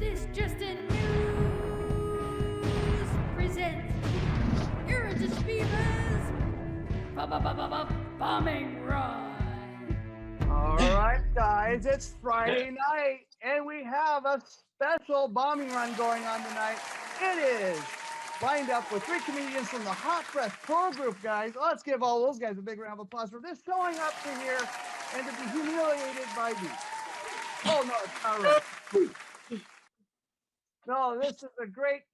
This Justin News presents Irritus Beaver's Bombing Run. All right, guys, it's Friday night, and we have a special bombing run going on tonight. It is lined up with 3 comedians from the Hot Press Pro Group, guys. Let's give all those guys a big round of applause for this showing up to here and to be humiliated by me. Oh, no, it's not right. No, this is a great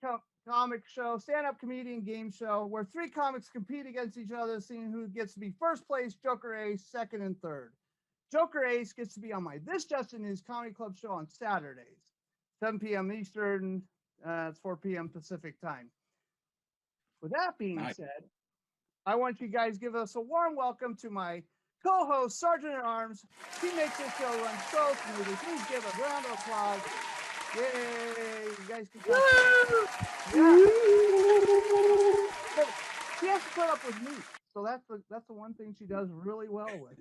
comic show, stand-up comedian game show, where 3 comics compete against each other, seeing who gets to be first place, Joker Ace, second, and third. Joker Ace gets to be on my This Justin News Comedy Club show on Saturdays, 7 p.m. Eastern, it's 4 p.m. Pacific time. With that being said, I want you guys to give us a warm welcome to my co-host, Sergeant at Arms. He makes this show run so smoothly. Please give a round of applause. Yay! You guys can clap. Yeah. But she has to put up with me, so that's the one thing she does really well with.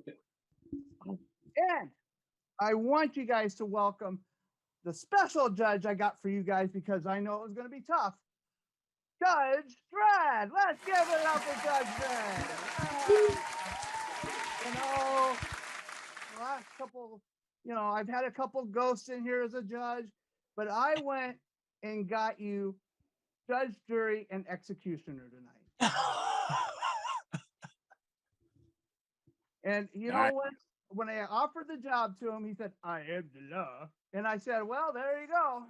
And I want you guys to welcome the special judge I got for you guys, because I know it was going to be tough. Judge Dredd. Let's give it up for Judge Dredd. You know, the last couple, I've had a couple ghosts in here as a judge, but I went and got you judge, jury, and executioner tonight. And you know what? When I offered the job to him, he said, "I am the law." And I said, "Well, there you go."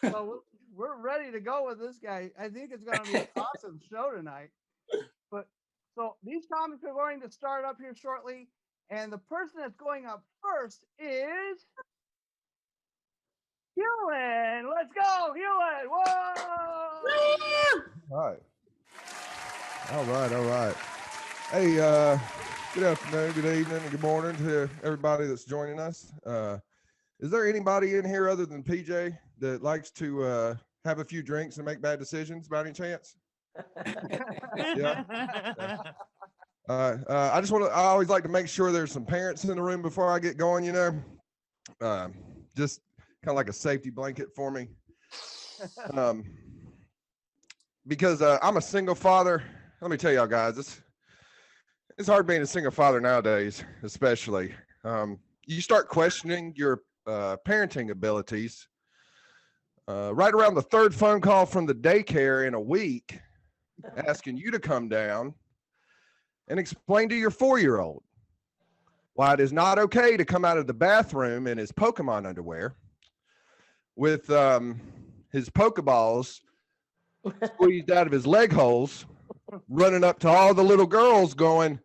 So we're ready to go with this guy. I think it's going to be an awesome show tonight. But so these comics are going to start up here shortly. And the person that's going up first is Hulin. Let's go, Hulin. Whoa! All right. Hey, good afternoon, good evening, and good morning to everybody that's joining us. Is there anybody in here other than PJ that likes to have a few drinks and make bad decisions by any chance? Yeah. I always like to make sure there's some parents in the room before I get going, just kind of like a safety blanket for me. Because I'm a single father. Let me tell y'all guys, it's hard being a single father nowadays, especially. You start questioning your parenting abilities right around the 3rd phone call from the daycare in a week, asking you to come down and explain to your 4-year-old why it is not okay to come out of the bathroom in his Pokemon underwear with his Pokeballs squeezed out of his leg holes, running up to all the little girls going,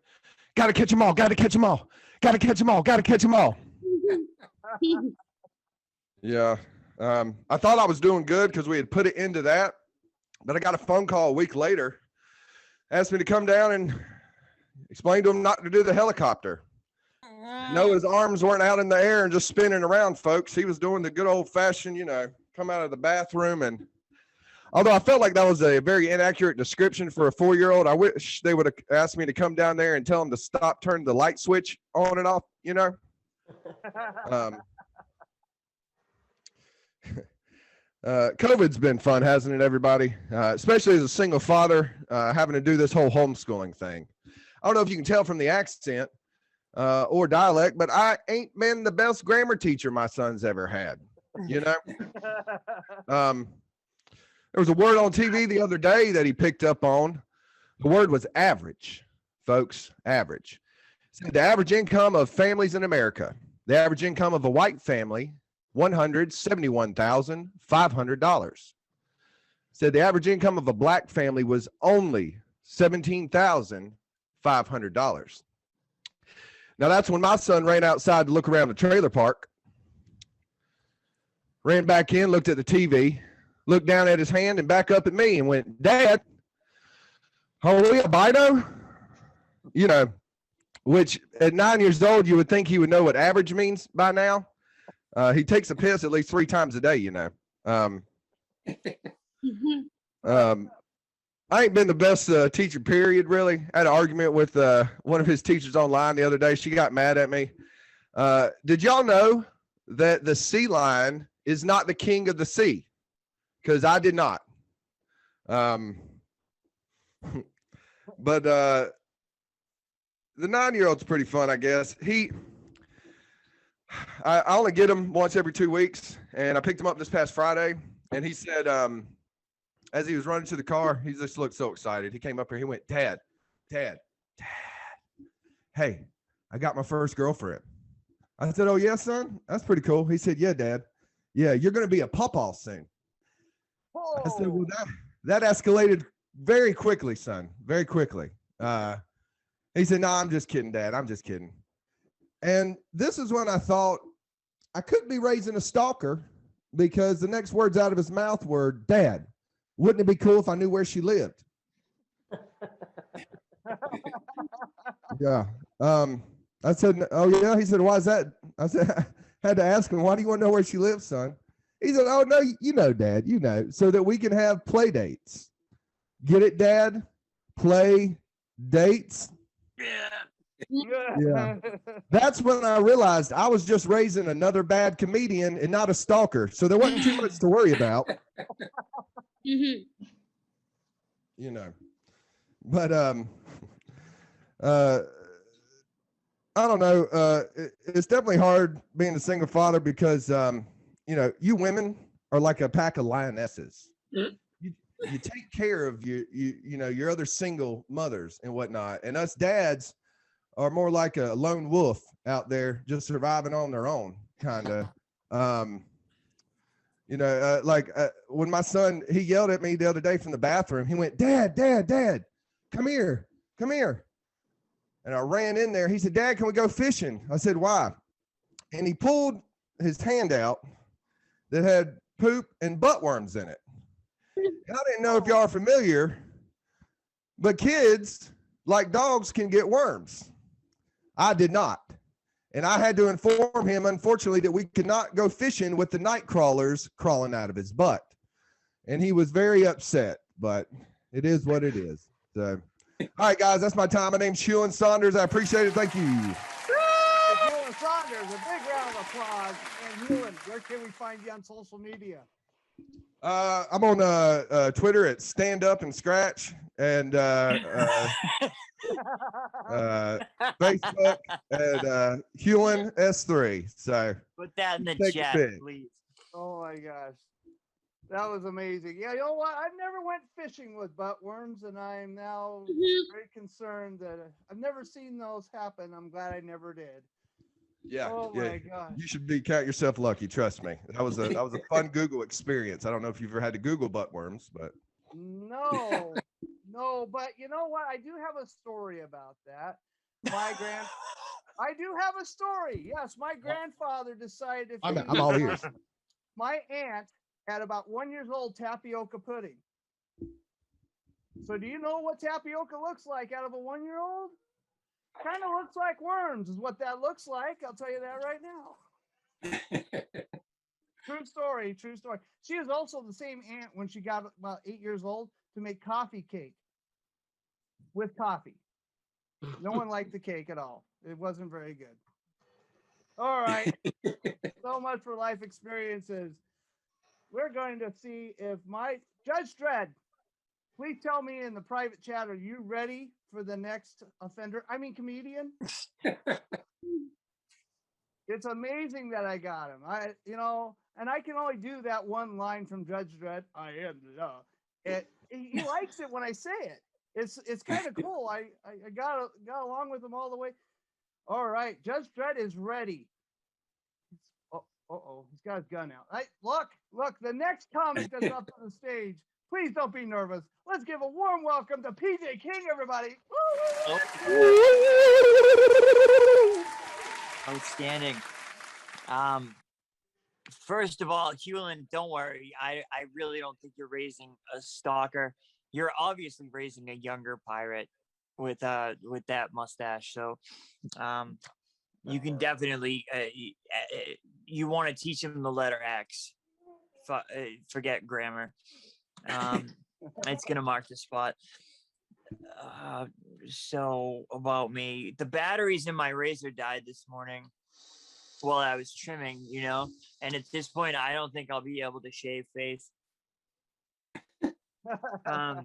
"Gotta catch them all, gotta catch them all, gotta catch them all, gotta catch them all." Yeah. I thought I was doing good because we had put it into that, but I got a phone call a week later, asked me to come down and explain to him not to do the helicopter. No, his arms weren't out in the air and just spinning around, folks. He was doing the good old fashioned, come out of the bathroom. And although I felt like that was a very inaccurate description for a 4-year-old, I wish they would have asked me to come down there and tell him to stop turning the light switch on and off, COVID's been fun, hasn't it, everybody? Especially as a single father, having to do this whole homeschooling thing. I don't know if you can tell from the accent or dialect, but I ain't been the best grammar teacher my son's ever had. There was a word on TV the other day that he picked up on. The word was average, folks, average. It said the average income of families in America, the average income of a white family, $171,500. Said the average income of a black family was only $17,500. Now that's when my son ran outside to look around the trailer park, ran back in, looked at the TV, looked down at his hand and back up at me and went, "Dad, holy albino?" Which at 9 years old, you would think he would know what average means by now. He takes a piss at least 3 times a day, I ain't been the best teacher, period, really. I had an argument with one of his teachers online the other day. She got mad at me. Did y'all know that the sea lion is not the king of the sea, because I did not. But the 9-year-old's pretty fun, I guess. I only get him once every 2 weeks, and I picked him up this past Friday, and he said, as he was running to the car, he just looked so excited. He came up here, he went, Dad, hey, I got my first girlfriend. I said, oh yeah, son, that's pretty cool. He said, yeah, Dad, yeah, you're going to be a pawpaw soon. Whoa. I said, well, that escalated very quickly, son, very quickly. He said, no, I'm just kidding, Dad, I'm just kidding. And this is when I thought I couldn't be raising a stalker, because the next words out of his mouth were, Dad, wouldn't it be cool if I knew where she lived? Yeah. I said, oh yeah. He said, why is that? I said, I had to ask him, why do you want to know where she lives, son? He said, oh no, you know, Dad, you know, so that we can have play dates. Get it, Dad? Play dates. Yeah. That's when I realized I was just raising another bad comedian and not a stalker. So there wasn't too much to worry about. You know. But I don't know. It's definitely hard being a single father because you know, you women are like a pack of lionesses. You take care of you know, your other single mothers and whatnot, and us dads are more like a lone wolf out there just surviving on their own, kind of. You know, when my son, he yelled at me the other day from the bathroom. He went, Dad, come here. And I ran in there. He said, Dad, can we go fishing? I said, why? And he pulled his hand out that had poop and butt worms in it. And I didn't know if y'all are familiar, but kids, like dogs, can get worms. I did not. And I had to inform him, unfortunately, that we could not go fishing with the night crawlers crawling out of his butt. And he was very upset, but it is what it is. So, all right, guys, that's my time. My name's Hulin Saunders. I appreciate it. Thank you. Hulin Saunders, a big round of applause. And Hulin, where can we find you on social media? I'm on Twitter at Stand Up and Scratch, and Facebook at Hulin S3. So put that in the chat, please. Oh my gosh, that was amazing. Yeah, you know what? I've never went fishing with butt worms, and I'm now very concerned that I've never seen those happen. I'm glad I never did. Yeah. Oh yeah. my gosh. You should count yourself lucky. Trust me. That was a fun Google experience. I don't know if you've ever had to Google butt worms, but no, but you know what? I do have a story about that. I do have a story. Yes, my grandfather decided to feed I'm all ears. my aunt at about 1 year old tapioca pudding. So do you know what tapioca looks like out of a 1 year old? Kind of looks like worms is what that looks like. I'll tell you that right now. True story. She is also the same aunt when she got about 8 years old to make coffee cake with coffee. No one liked the cake at all. It wasn't very good. All right. So much for life experiences. We're going to see if Judge Dredd, please tell me in the private chat, are you ready for the next comedian? It's amazing that I got him. And I can only do that one line from Judge Dredd. I am the. He likes it when I say it. It's kind of cool. I got along with him all the way. All right, Judge Dredd is ready. He's got his gun out. Look, the next comic that's up on the stage. Please don't be nervous. Let's give a warm welcome to PJ King, everybody. Outstanding. First of all, Hulin, don't worry. I really don't think you're raising a stalker. You're obviously raising a younger pirate with that mustache. So, you can definitely you want to teach him the letter X. Forget grammar. It's gonna mark the spot. So about me, the batteries in my razor died this morning while I was trimming, And at this point, I don't think I'll be able to shave face. A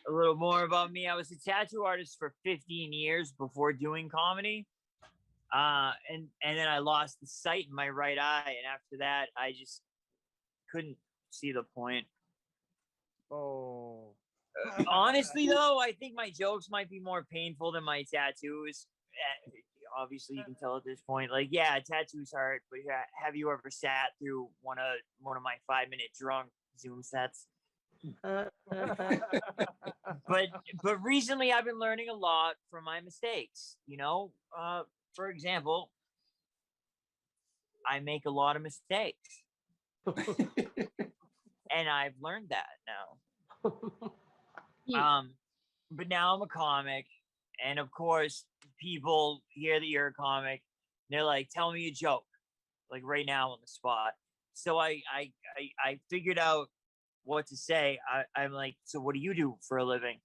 little more about me. I was a tattoo artist for 15 years before doing comedy. And then I lost the sight in my right eye. And after that, I just couldn't see the point. Oh. Honestly, though, I think my jokes might be more painful than my tattoos. Obviously, you can tell at this point. Like, yeah, tattoos hurt, but have you ever sat through one of my 5-minute drunk Zoom sets? But recently, I've been learning a lot from my mistakes. For example, I make a lot of mistakes, and I've learned that now. But now I'm a comic, and of course, people hear that you're a comic, and they're like, "Tell me a joke," like right now on the spot. So I figured out what to say. I'm like, "So what do you do for a living?"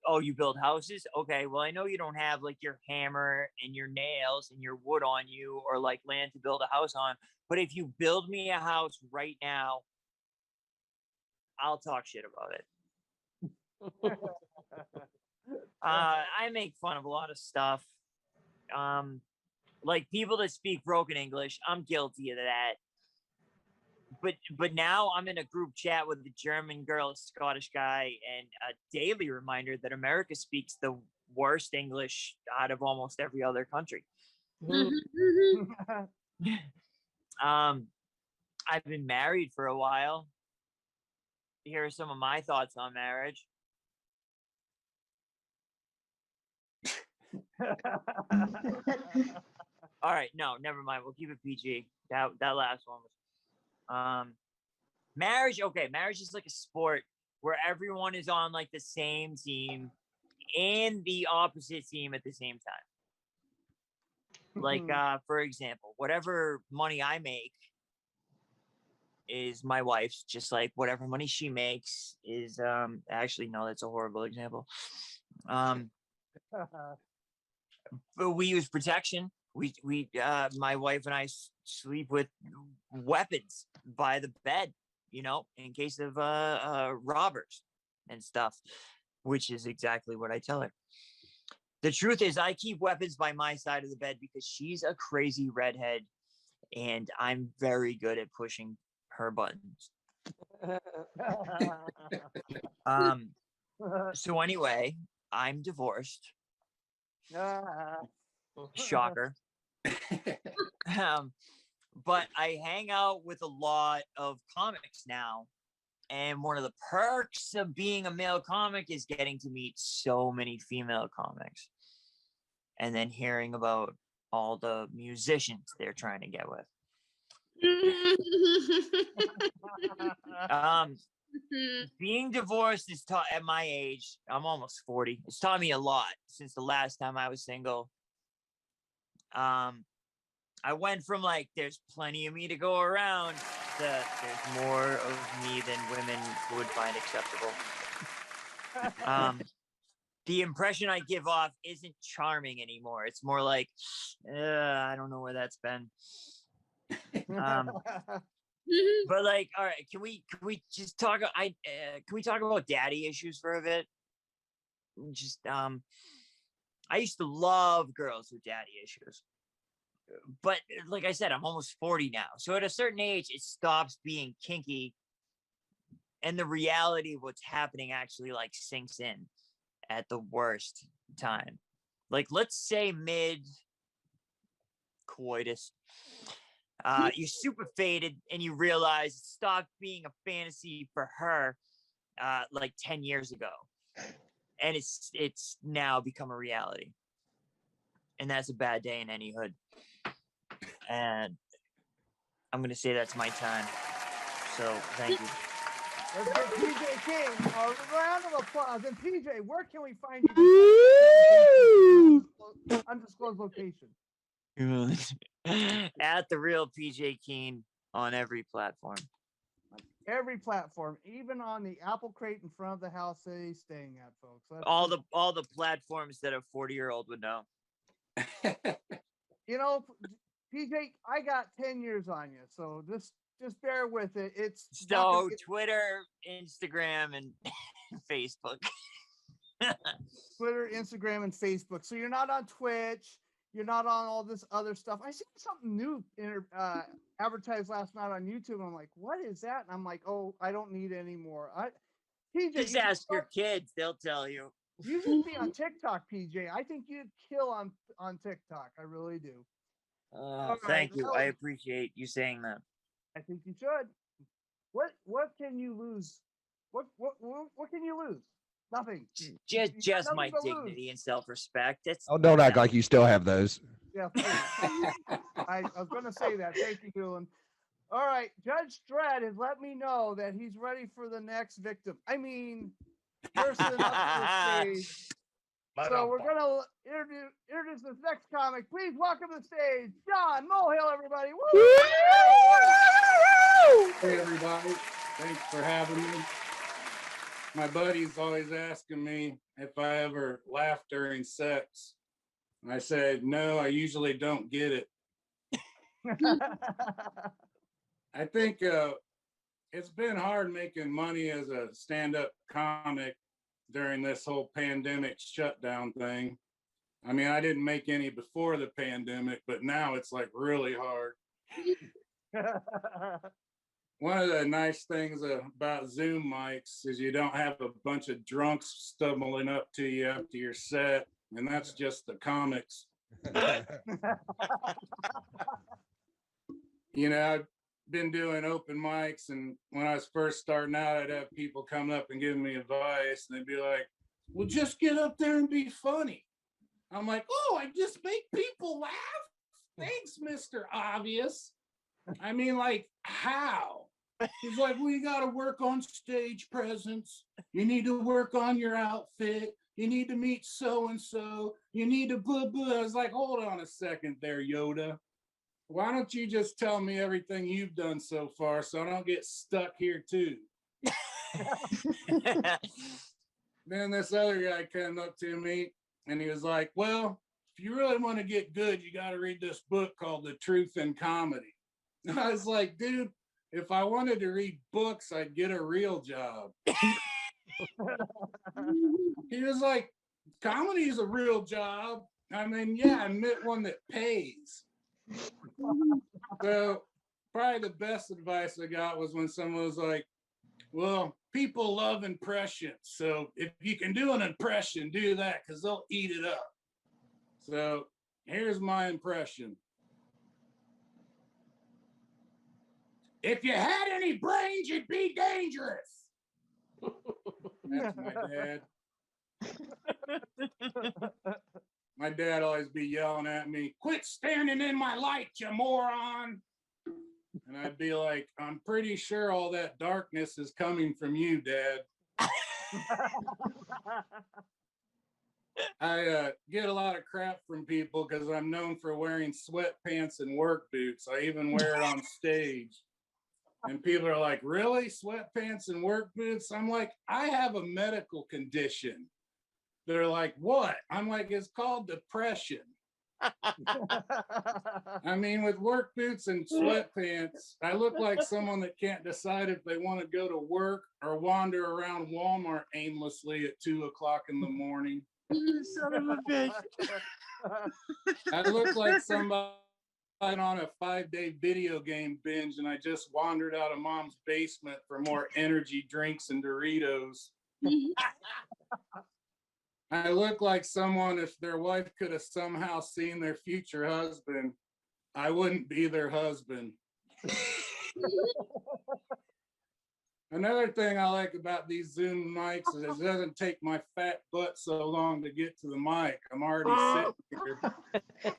"Oh, you build houses? Okay, well, I know you don't have like your hammer and your nails and your wood on you, or like land to build a house on. But if you build me a house right now, I'll talk shit about it." I make fun of a lot of stuff. Like people that speak broken English, I'm guilty of that. But now I'm in a group chat with a German girl, a Scottish guy, and a daily reminder that America speaks the worst English out of almost every other country. I've been married for a while. Here are some of my thoughts on marriage. All right, no, never mind. We'll keep it PG. That last one was marriage. Okay, marriage is like a sport where everyone is on like the same team and the opposite team at the same time. Like for example, whatever money I make is my wife's, just like whatever money she makes is actually no, that's a horrible example. But we use protection. We my wife and I sleep with weapons by the bed, in case of robbers and stuff, which is exactly what I tell her. The truth is, I keep weapons by my side of the bed because she's a crazy redhead, and I'm very good at pushing her buttons. So anyway, I'm divorced. Shocker. But I hang out with a lot of comics now. And one of the perks of being a male comic is getting to meet so many female comics. And then hearing about all the musicians they're trying to get with. Being divorced is taught at my age. I'm almost 40. It's taught me a lot since the last time I was single. I went from like, there's plenty of me to go around, to there's more of me than women would find acceptable. The impression I give off isn't charming anymore. It's more like, I don't know where that's been. But like, all right, can we just talk? Can we talk about daddy issues for a bit? Just I used to love girls with daddy issues, but like I said, I'm almost 40 now. So at a certain age, it stops being kinky, and the reality of what's happening actually like sinks in at the worst time. Like, let's say mid coitus. You're super faded and you realize it stopped being a fantasy for her like 10 years ago, and it's now become a reality, and that's a bad day in any hood. And I'm gonna say that's my time, so thank you. Let's get PJ King a round of applause. And PJ, where can we find you? Undisclosed location. At the real PJ Keen on every platform. Every platform, even on the apple crate in front of the house that he's staying at, folks. That's all the platforms that a 40-year-old would know. PJ, I got 10 years on you, so just bear with it. It's not So gonna get Twitter, Instagram, and Facebook. Twitter, Instagram, and Facebook. So you're not on Twitch. You're not on all this other stuff. I seen something new advertised last night on YouTube. And I'm like, what is that? And I'm like, oh, I don't need any more. PJ, Just ask your kids; they'll tell you. you should be on TikTok, PJ. I think you'd kill on TikTok. I really do. All Thank right, you. well, I appreciate you saying that. I think you should. What can you lose? What can you lose? Nothing. You got Just nothing my to lose. dignity and self-respect. That's Oh, don't act like you still have those. Yeah, I was going to say that. Thank you, Hulin. All right, Judge Dredd has let me know that he's ready for the next victim. I mean, person up to the stage. So we're going to introduce this next comic. Please welcome to the stage, John Molehill, everybody. Woo! Hey everybody, thanks for having me. My buddy's always asking me if I ever laugh during sex. And I said, no, I usually don't get it. I think it's been hard making money as a stand-up comic during this whole pandemic shutdown thing. I mean, I didn't make any before the pandemic, but now it's like really hard. One of the nice things about Zoom mics is you don't have a bunch of drunks stumbling up to you after your set, and that's just the comics. You know, I've been doing open mics, and when I was first starting out, I'd have people come up and give me advice, and they'd be like, well, just get up there and be funny. I'm like, oh, I just make people laugh? Thanks, Mr. Obvious. I mean, like, how? He's like, well, you got to work on stage presence. You need to work on your outfit. You need to meet so-and-so. You need to blah, blah. I was like, hold on a second there, Yoda. Why don't you just tell me everything you've done so far so I don't get stuck here too? Then this other guy came up to me and he was like, well, if you really want to get good, you got to read this book called The Truth in Comedy. And I was like, dude, if I wanted to read books, I'd get a real job. He was like, comedy is a real job. I mean, yeah, I meant one that pays. So probably the best advice I got was when someone was like, well, people love impressions. So if you can do an impression, do that because they'll eat it up. So here's my impression. If you had any brains, you'd be dangerous. That's my dad. My dad always be yelling at me, quit standing in my light, you moron. And I'd be like, I'm pretty sure all that darkness is coming from you, Dad. I get a lot of crap from people because I'm known for wearing sweatpants and work boots. I even wear it on stage. And people are like, really? Sweatpants and work boots? I'm like, I have a medical condition. They're like, what? I'm like, it's called depression. I mean, with work boots and sweatpants, I look like someone that can't decide if they want to go to work or wander around Walmart aimlessly at 2 o'clock in the morning. You son of a bitch. I look like somebody on a 5-day video game binge and I just wandered out of mom's basement for more energy drinks and Doritos. I look like someone, if their wife could have somehow seen their future husband, I wouldn't be their husband. Another thing I like about these Zoom mics is it doesn't take my fat butt so long to get to the mic. I'm already sitting here.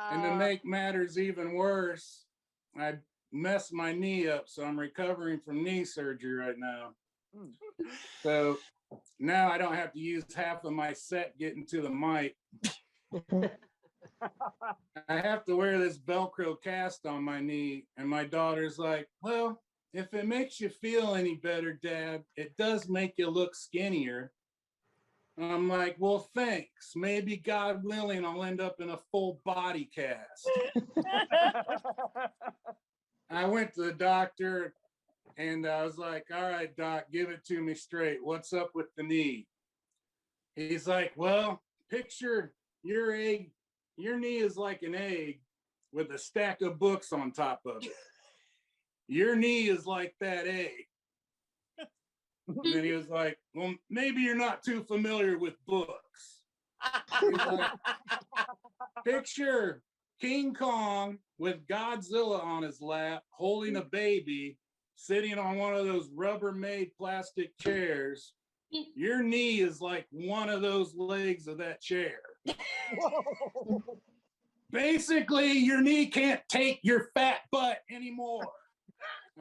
And to make matters even worse, I messed my knee up, so I'm recovering from knee surgery right now. So now I don't have to use half of my set getting to the mic. I have to wear this Velcro cast on my knee, and my daughter's like, well, if it makes you feel any better, Dad, it does make you look skinnier. I'm like, well, thanks. Maybe God willing, I'll end up in a full body cast. I went to the doctor and I was like, all right, doc, give it to me straight. What's up with the knee? He's like, well, picture your egg. Your knee is like an egg with a stack of books on top of it. Your knee is like that egg. And then he was like, well, maybe you're not too familiar with books. Like, picture King Kong with Godzilla on his lap, holding a baby, sitting on one of those Rubbermaid plastic chairs. Your knee is like one of those legs of that chair. Basically, your knee can't take your fat butt anymore.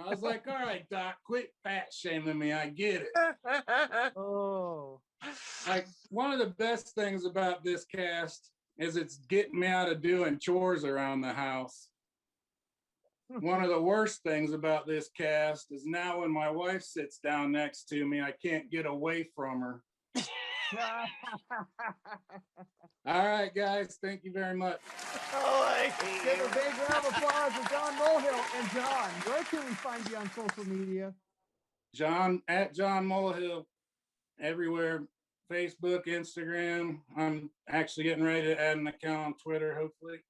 I was like, all right, doc, quit fat shaming me. I get it. Oh. Like, one of the best things about this cast is it's getting me out of doing chores around the house. One of the worst things about this cast is now when my wife sits down next to me, I can't get away from her. All right, guys, thank you very much. Oh, I hate Give you. a big round of applause for John Molehill. And John, where can we find you on social media? John at John Molehill everywhere. Facebook, Instagram. I'm actually getting ready to add an account on Twitter, hopefully.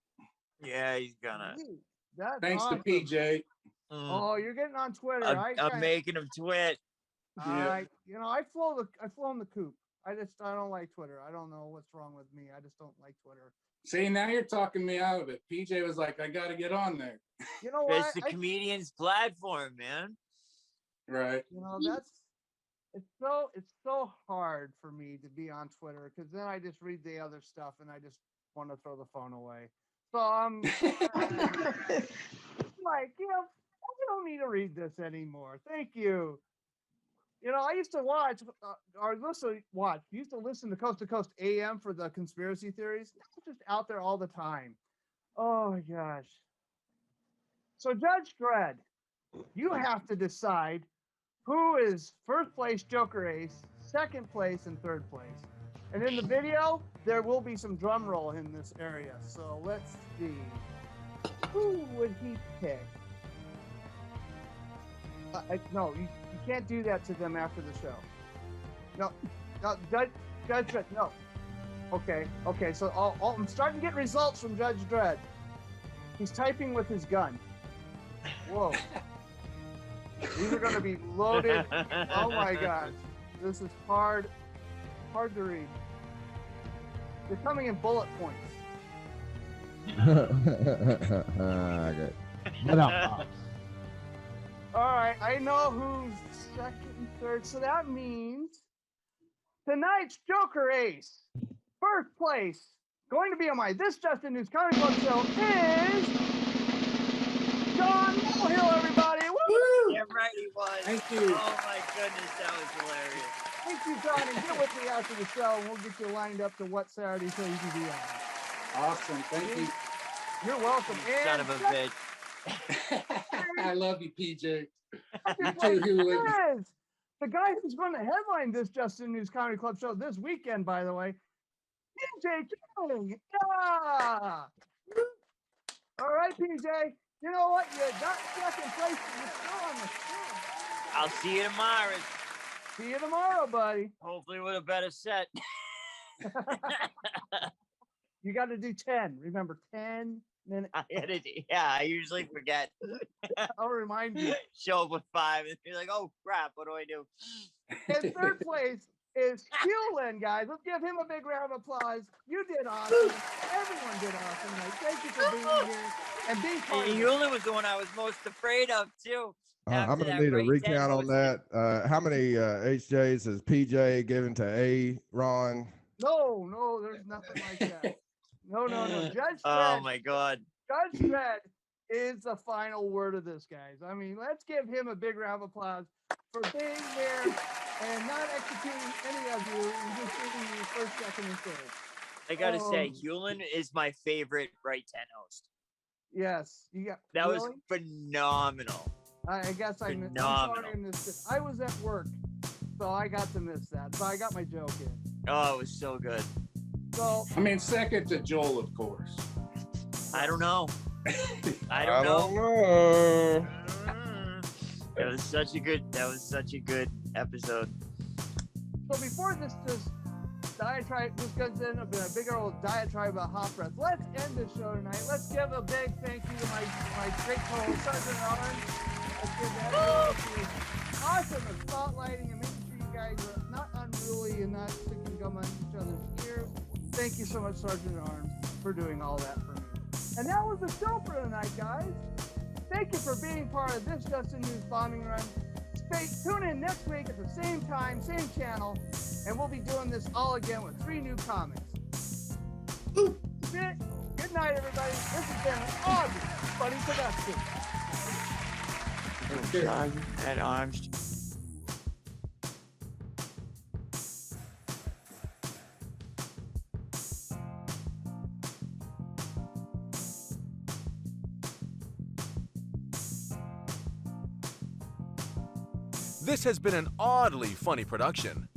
Yeah, he's gonna. Sweet. That's Thanks awesome. to PJ. Oh, you're getting on Twitter. I'm making him twit. I flew in the coop. I don't like Twitter. I don't know what's wrong with me. I just don't like Twitter. See, now you're talking me out of it. PJ was like, I got to get on there. You know what? It's the comedian's platform, man. Right. You know, it's so hard for me to be on Twitter because then I just read the other stuff and I just want to throw the phone away. So I'm like, I don't need to read this anymore. Thank you. You know, I used to watch used to listen to Coast AM for the conspiracy theories. It's just out there all the time. Oh my gosh. So Judge Dredd, you have to decide who is first place Joker Ace, second place, and third place. And in the video, there will be some drum roll in this area. So let's see. Who would he pick? No, you can't do that to them after the show. No, Judge Dredd, no. Okay, so I'm starting to get results from Judge Dredd. He's typing with his gun. Whoa. These are going to be loaded. Oh my gosh. This is hard to read. They're coming in bullet points. Okay. All right, I know who's second and third. So that means tonight's Joker Ace, first place, going to be on my This Justin News Comic Book Show is John Molehill, everybody. Woo! Yeah, right, he was. Thank you. Oh my goodness, that was hilarious. Thank you, John, and get with me after the show, and we'll get you lined up to what Saturday show you can be on. Awesome. Thank you. You're welcome. Son of a bitch. I love you, PJ. You Second too, place Hulin. is the guy who's going to headline this Justin News Comedy Club show this weekend, by the way, PJ King. Yeah. All right, PJ. You know what? You got second place. You're still on the show. I'll see you tomorrow. See you tomorrow, buddy. Hopefully with a better set. You got to do 10. Remember, 10 minutes. I usually forget. I'll remind you. Show up with 5 and be like, oh crap, what do I do? In third place is Hulin, guys. Let's give him a big round of applause. You did awesome. Everyone did awesome. Like, thank you for being here and being part of it. Hulin was the one I was most afraid of too. I'm After gonna that need a Ray 10 recount on hosted. that. How many HJs has PJ given to A Ron? No, there's nothing like that. No. Judge Oh Dredd, my god. Judge Dredd is the final word of this, guys. I mean, let's give him a big round of applause for being there and not executing any of you and just giving you first, second, and third. I gotta say, Hulin is my favorite Right 10 host. Yes, you got That really? was phenomenal. I guess I missed. I'm Phenomenal. sorry I missed it. I was at work, so I got to miss that. So I got my joke in. Oh, it was so good. So I mean, second to Joel, of course. I don't know. I I don't don't know. know. That was such a good episode. So before this diatribe just gets in a big old diatribe about hot breath, let's end the show tonight. Let's give a big thank you to my great co-host Sergeant Orange. Let's give that. He was awesome at spotlighting and making sure you guys are not unruly and not sticking gum on each other's ears. Thank you so much, Sergeant Arms, for doing all that for me. And that was the show for tonight, guys. Thank you for being part of this Justin News bombing run. Tune in next week at the same time, same channel, and we'll be doing this all again with 3 new comics. Good night, everybody. This has been an awesome, funny production. Sergeant at Arms. This has been an oddly funny production